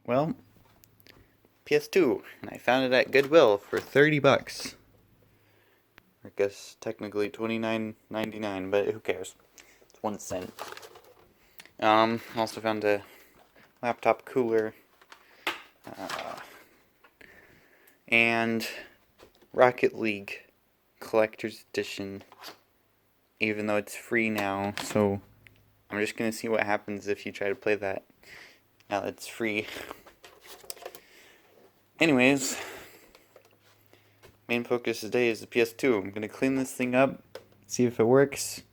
Well, PS2, and I found it at Goodwill for 30 bucks. I guess technically 29.99, but who cares? It's 1 cent. Also found a laptop cooler, and Rocket League Collector's Edition, even though it's free now, so I'm just gonna see what happens if you try to play that now that it's free. Anyways, main focus today is the PS2. I'm gonna clean this thing up, see if it works.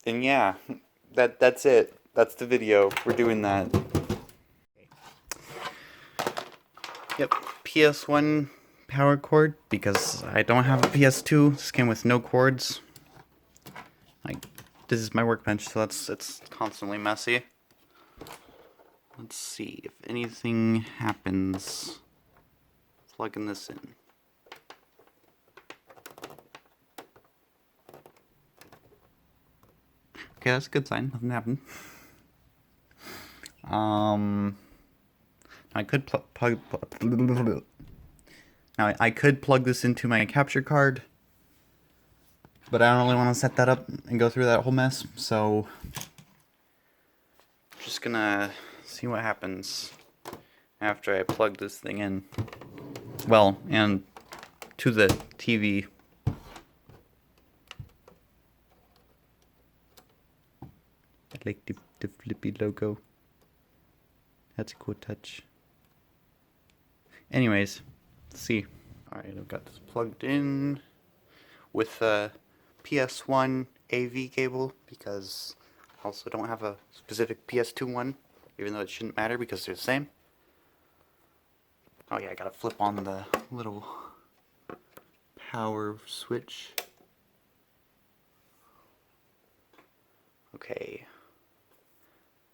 And yeah, that's it. That's the video. We're doing that. Yep, PS1 power cord, because I don't have a PS2. This came with no cords. Like, this is my workbench, so it's constantly messy. Let's see if anything happens plugging this in. Okay, that's a good sign. Nothing happened. I could I could plug this into my capture card, but I don't really want to set that up and go through that whole mess, so I'm just gonna see what happens after I plug this thing in. Well, and to the TV. I like the flippy logo. That's a cool touch. Anyways, let's see. Alright, I've got this plugged in with a PS1 AV cable, because I also don't have a specific PS2 one, even though it shouldn't matter because they're the same. Oh yeah, I gotta flip on the little power switch. Okay.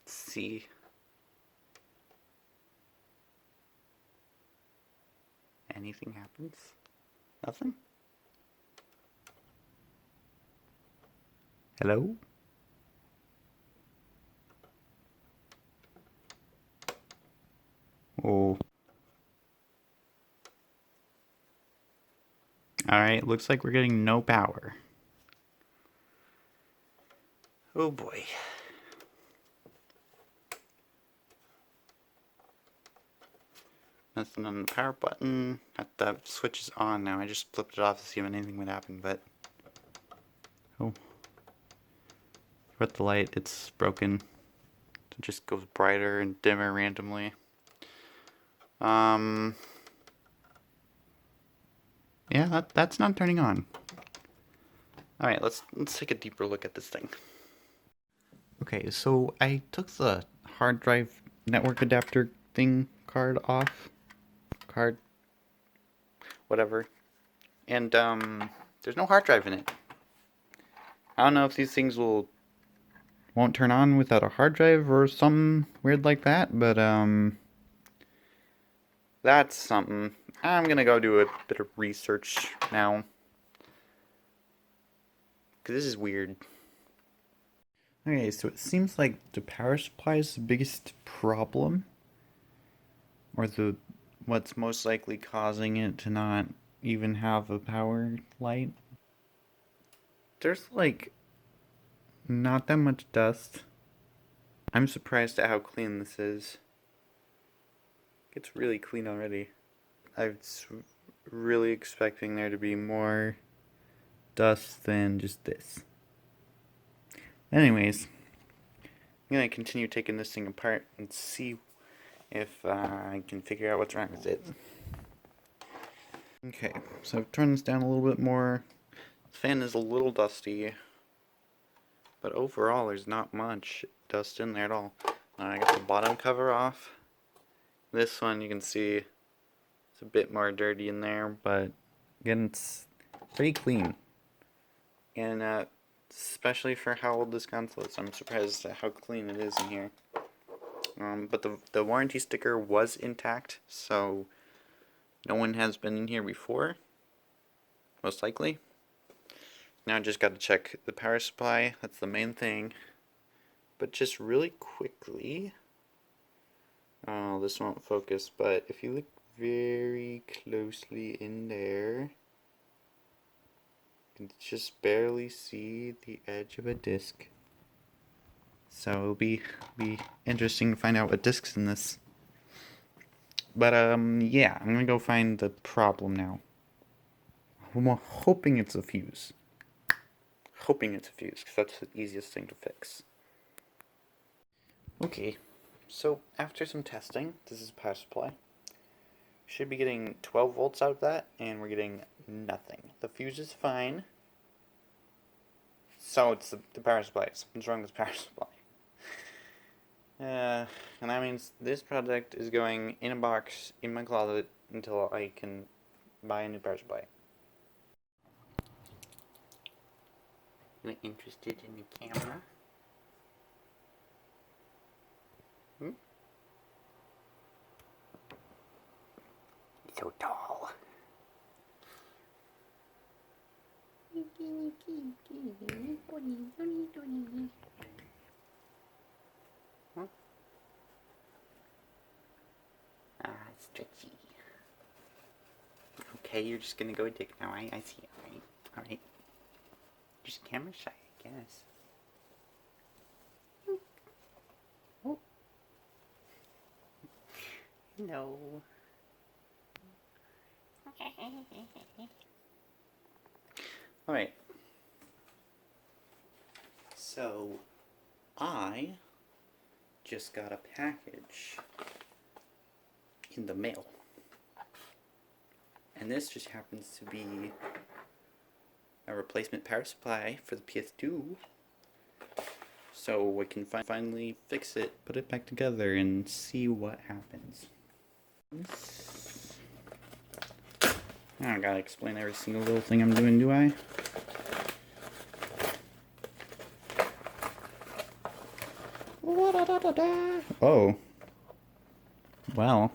Let's see. Anything happens? Nothing? Hello? Oh. Alright, looks like we're getting no power. Oh boy. Nothing on the power button. The switch is on now. I just flipped it off to see if anything would happen, but... Oh. With the light, it's broken. It just goes brighter and dimmer randomly. Yeah, that's not turning on. Alright, let's take a deeper look at this thing. Okay, so I took the hard drive network adapter thing card off. Whatever. And there's no hard drive in it. I don't know if these things won't turn on without a hard drive or something weird like that, but that's something. I'm gonna go do a bit of research now, because this is weird. Okay, so it seems like the power supply is the biggest problem, or what's most likely causing it to not even have a power light. There's like not that much dust. I'm surprised at how clean this is. It's really clean already. I was really expecting there to be more dust than just this. Anyways, I'm gonna continue taking this thing apart and see if I can figure out what's wrong with it. Okay, so I've turned this down a little bit more. The fan is a little dusty, but overall there's not much dust in there at all. I got the bottom cover off. This one you can see it's a bit more dirty in there, but again it's pretty clean. And especially for how old this console is, I'm surprised at how clean it is in here. But the warranty sticker was intact, so no one has been in here before, most likely. Now I just got to check the power supply. That's the main thing. But just really quickly, oh, this won't focus, but if you look very closely in there, you can just barely see the edge of a disc. So it'll be interesting to find out what disc's in this. But yeah, I'm gonna go find the problem now. I'm hoping it's a fuse. Hoping it's a fuse, because that's the easiest thing to fix. Okay, so after some testing, this is power supply. Should be getting 12 volts out of that, and we're getting nothing. The fuse is fine. So it's the power supply. Something's wrong with the power supply. And that means this project is going in a box in my closet until I can buy a new power supply. You're interested in the camera? Hmm? So tall. Huh? Ah, stretchy. Okay, you're just gonna go dick now. I see it. Alright. Alright. Just camera shy, I guess. Oh. No. Alright. So, I just got a package in the mail. And this just happens to be a replacement power supply for the PS2. So we can finally fix it, put it back together, and see what happens. I don't gotta explain every single little thing I'm doing, do I? Oh. Well.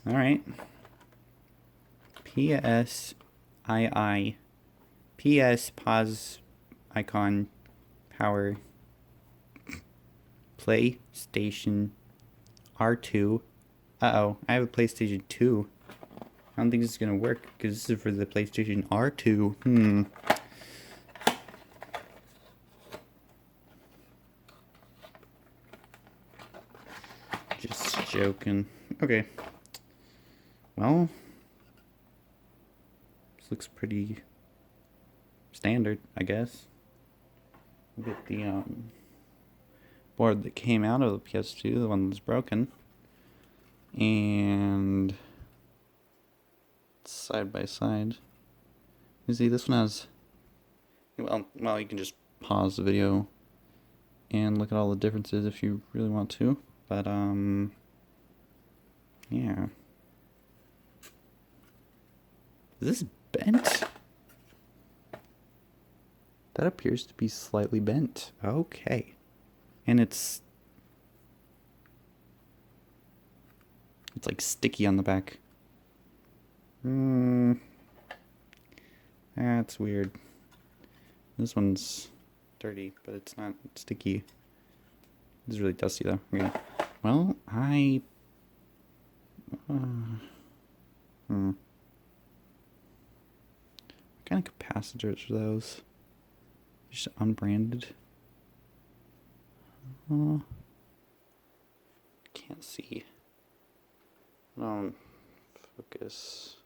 Alright. PS pause icon power PlayStation R2. Uh-oh, I have a PlayStation 2. I don't think this is gonna work because this is for the PlayStation R2. Just joking. Okay. Well, this looks pretty standard, I guess. Look at the board that came out of the PS2, the one that's broken. And side by side. You see, this one has, well, you can just pause the video and look at all the differences if you really want to. But, yeah. Is this bent? That appears to be slightly bent. Okay. And it's like sticky on the back. That's weird. This one's dirty, but it's not sticky. It's really dusty though. Okay. Well, what kind of capacitors are those? Just unbranded. Can't see. Focus.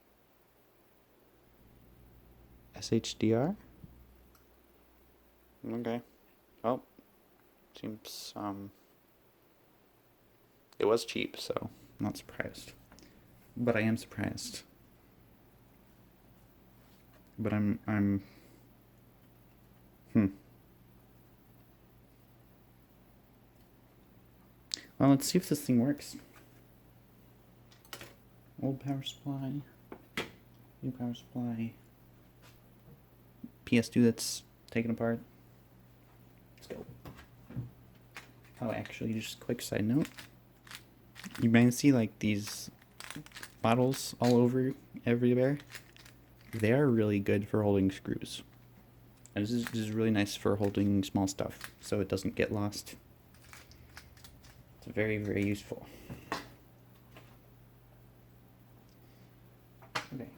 SHDR? Okay. Well, seems, it was cheap, so I'm not surprised. But I am surprised. But I'm Well, let's see if this thing works. Old power supply. New power supply. PS2 that's taken apart. Let's go. Oh, actually, just a quick side note. You might see like these bottles all over everywhere. They are really good for holding screws. And this is really nice for holding small stuff so it doesn't get lost. It's very, very useful. Okay.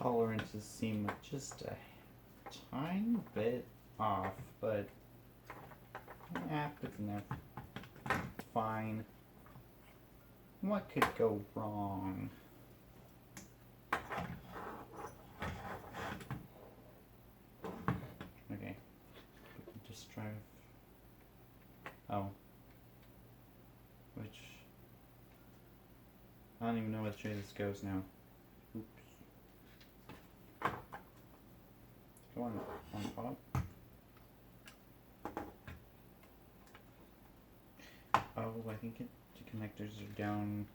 Tolerances seem just a tiny bit off, but good enough. Fine. What could go wrong? Okay. Just drive. Oh. Which. I don't even know which way this goes now. Oops. Go on top. Oh, I think the connectors are down.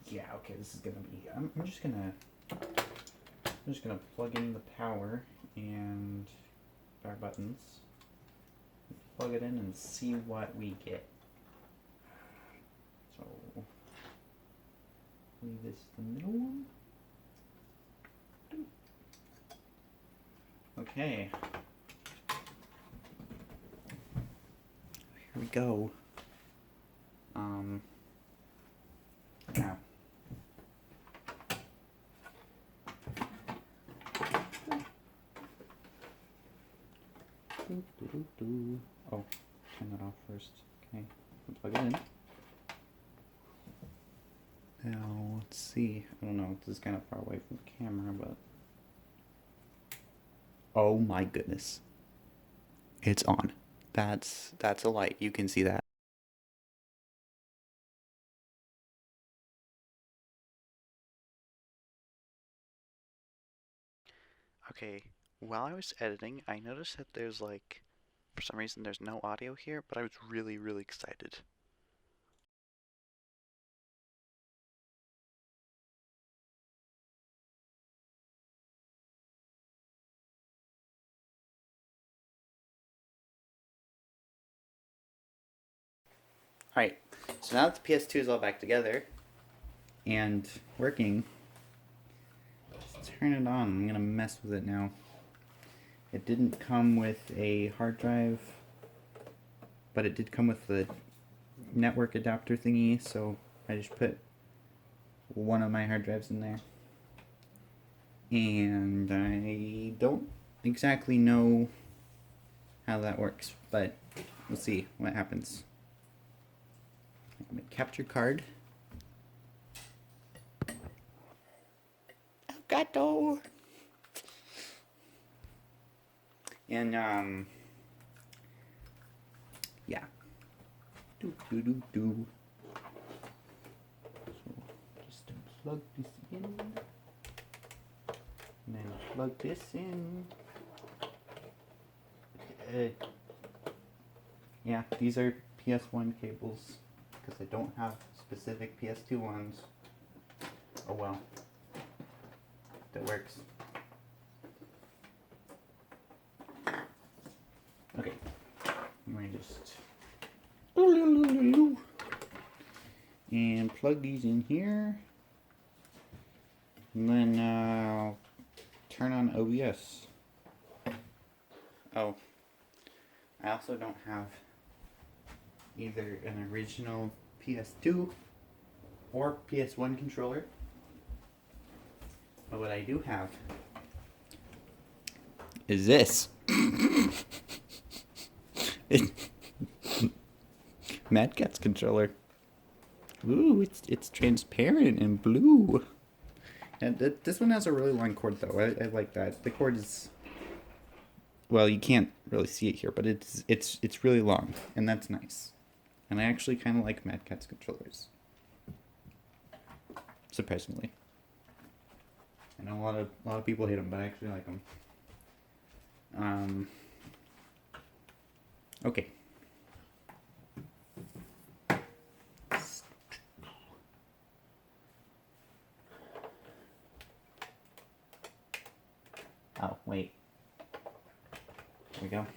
Yeah, okay, this is gonna be. I'm just gonna plug in the power and power buttons. Plug it in and see what we get. So leave this the middle one. Okay. Here we go. Now. Oh, turn that off first. Okay, plug it in. Now, let's see. I don't know, this is kind of far away from the camera, but... Oh my goodness. It's on. That's a light. You can see that. Okay, while I was editing, I noticed that there's like, for some reason there's no audio here, but I was really, really excited. Alright, so now that the PS2 is all back together and working, let's turn it on. I'm gonna mess with it now. It didn't come with a hard drive, but it did come with the network adapter thingy, so I just put one of my hard drives in there. And I don't exactly know how that works, but we'll see what happens. I'm gonna capture card. Gato. And yeah. So just plug this in. And then plug this in. Yeah, these are PS1 cables because I don't have specific PS2 ones. Oh well. That works. Okay. I'm going to just and plug these in here. And then turn on OBS. Oh, I also don't have either an original PS2 or PS1 controller. But what I do have is this? It, Mad Cat's controller. Ooh, it's transparent and blue. And this one has a really long cord though. I like that. The cord is, well, you can't really see it here, but it's really long, and that's nice. And I actually kind of like Mad Cat's controllers. Surprisingly. I know a lot of people hate them, but I actually like them. Okay. Oh, wait. There we go.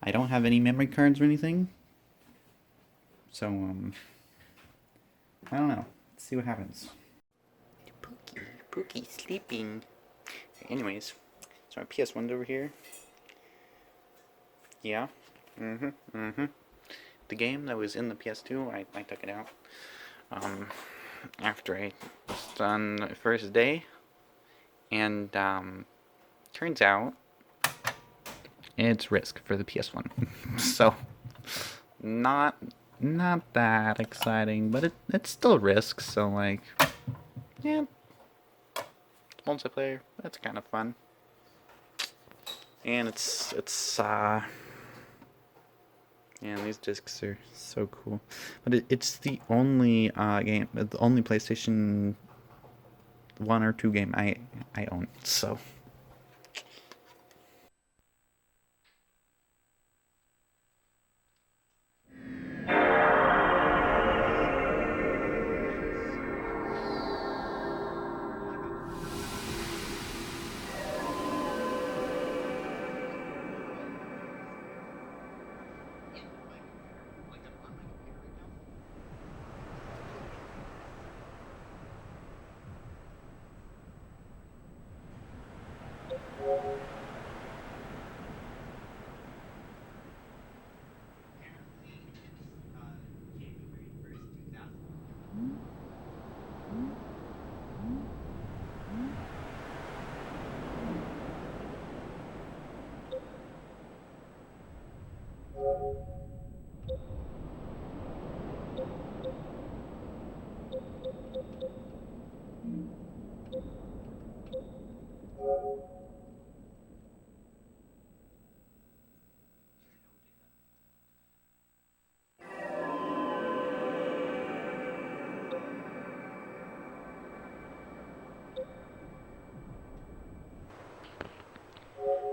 I don't have any memory cards or anything. So, I don't know. Let's see what happens. Pookie sleeping. Anyways, so my PS1's over here. Yeah. The game that was in the PS2, I took it out. After I was done the first day. And, turns out it's Risk for the PS1. So, not that exciting, but it's still Risk, so like, yeah, it's multiplayer. That's kind of fun, and yeah, these discs are so cool. But it's the only game, the only PlayStation 1 or 2 game I own. So.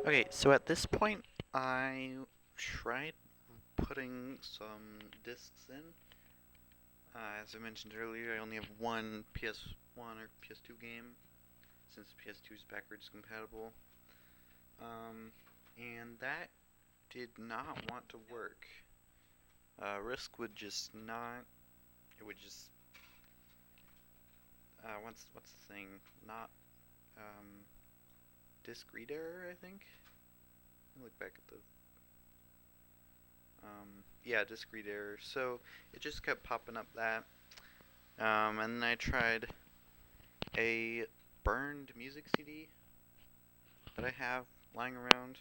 Okay, so at this point, I tried putting some discs in. As I mentioned earlier, I only have one PS1 or PS2 game, since PS2 is backwards compatible. And that did not want to work. Risk would just not. It would just. What's the thing? Not. Disk read error, I think. Let me look back at the. Yeah, disk read error. So it just kept popping up that. And then I tried a burned music CD that I have lying around,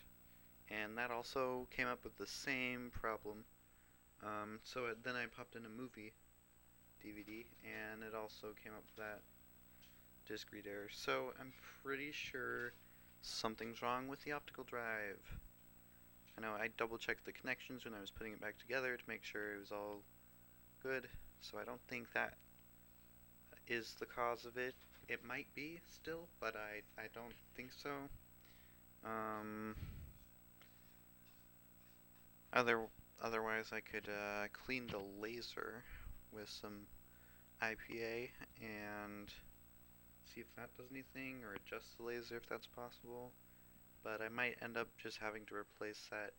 and that also came up with the same problem. Then I popped in a movie DVD, and it also came up with that disk read error. So I'm pretty sure something's wrong with the optical drive. I know I double checked the connections when I was putting it back together to make sure it was all good, so I don't think that is the cause of it. It might be still, but I don't think so. Otherwise I could clean the laser with some IPA and see if that does anything, or adjust the laser if that's possible. But I might end up just having to replace that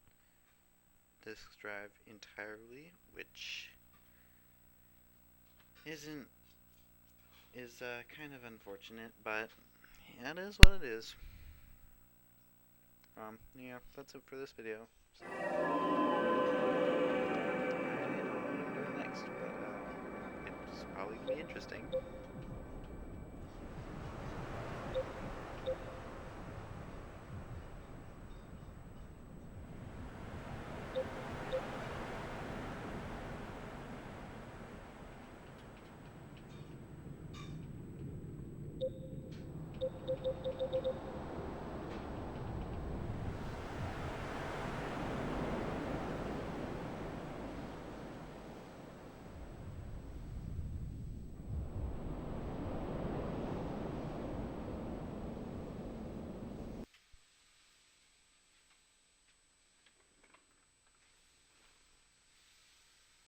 disk drive entirely, which is kind of unfortunate, but yeah, it is what it is. Yeah, that's it for this video. So, I don't know what I'm doing next, but it's probably gonna be interesting.